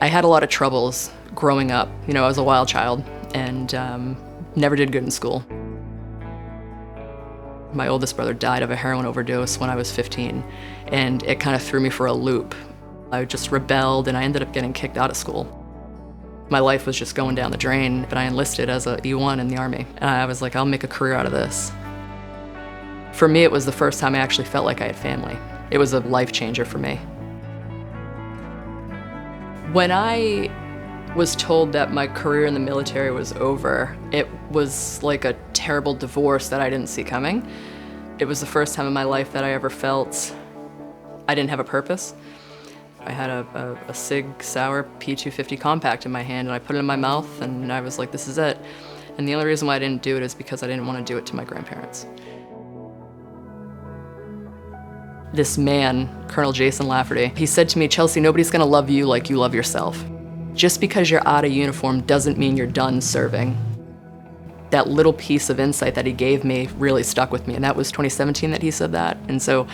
I had a lot of troubles growing up. I was a wild child and never did good in school. My oldest brother died of a heroin overdose when I was 15, and it kind of threw me for a loop. I just rebelled, and I ended up getting kicked out of school. My life was just going down the drain, but I enlisted as a E1 in the Army, and I was like, I'll make a career out of this. For me, it was the first time I actually felt like I had family. It was a life changer for me. When I was told that my career in the military was over, it was like a terrible divorce that I didn't see coming. It was the first time in my life that I ever felt I didn't have a purpose. I had a Sig Sauer P250 compact in my hand, and I put it in my mouth, and I was like, this is it. And the only reason why I didn't do it is because I didn't want to do it to my grandparents. This man, Colonel Jason Lafferty, he said to me, Chelsey, nobody's gonna love you like you love yourself. Just because you're out of uniform doesn't mean you're done serving. That little piece of insight that he gave me really stuck with me, and that was 2017 that he said that. And so,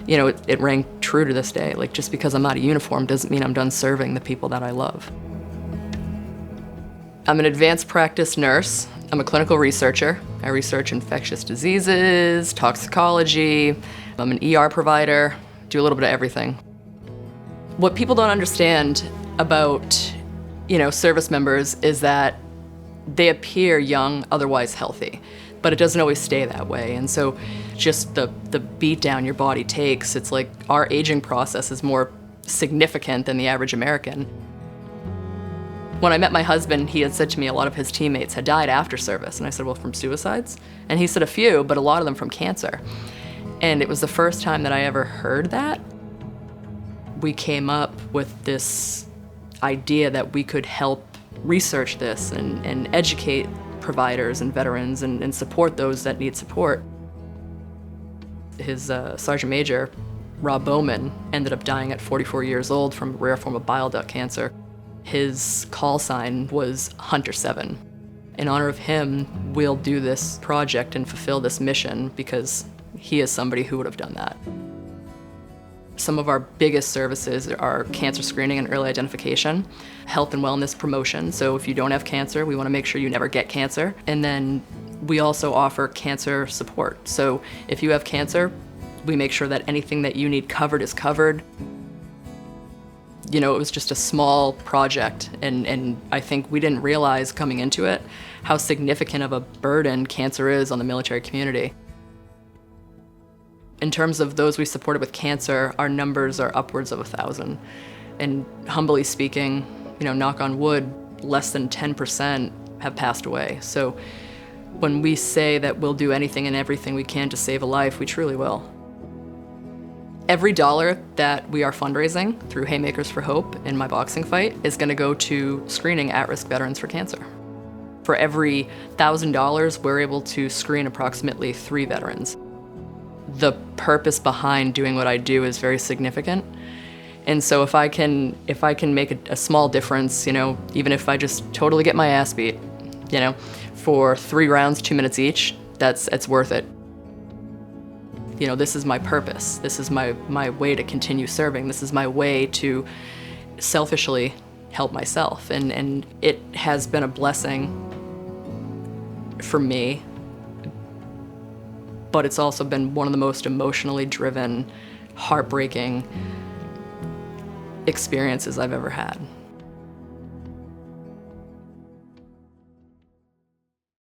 it rang true to this day. Like, just because I'm out of uniform doesn't mean I'm done serving the people that I love. I'm an advanced practice nurse. I'm a clinical researcher. I research infectious diseases, toxicology. I'm an ER provider, do a little bit of everything. What people don't understand about, service members is that they appear young, otherwise healthy, but it doesn't always stay that way. And so just the beat down your body takes, it's like our aging process is more significant than the average American. When I met my husband, he had said to me a lot of his teammates had died after service. And I said, well, from suicides? And he said a few, but a lot of them from cancer. And it was the first time that I ever heard that. We came up with this idea that we could help research this and educate providers and veterans and support those that need support. His Sergeant Major, Rob Bowman, ended up dying at 44 years old from a rare form of bile duct cancer. His call sign was HunterSeven. In honor of him, we'll do this project and fulfill this mission because he is somebody who would have done that. Some of our biggest services are cancer screening and early identification, health and wellness promotion. So if you don't have cancer, we want to make sure you never get cancer. And then we also offer cancer support. So if you have cancer, we make sure that anything that you need covered is covered. It was just a small project, and I think we didn't realize coming into it how significant of a burden cancer is on the military community. In terms of those we supported with cancer, our numbers are upwards of 1,000. And humbly speaking, knock on wood, less than 10% have passed away. So when we say that we'll do anything and everything we can to save a life, we truly will. Every dollar that we are fundraising through Haymakers for Hope in my boxing fight is going to go to screening at-risk veterans for cancer. For every $1,000, we're able to screen approximately 3 veterans. The purpose behind doing what I do is very significant. And so if I can make a small difference, even if I just totally get my ass beat, for 3 rounds, 2 minutes each, it's worth it. This is my purpose. This is my way to continue serving. This is my way to selfishly help myself. And it has been a blessing for me, but it's also been one of the most emotionally driven, heartbreaking experiences I've ever had.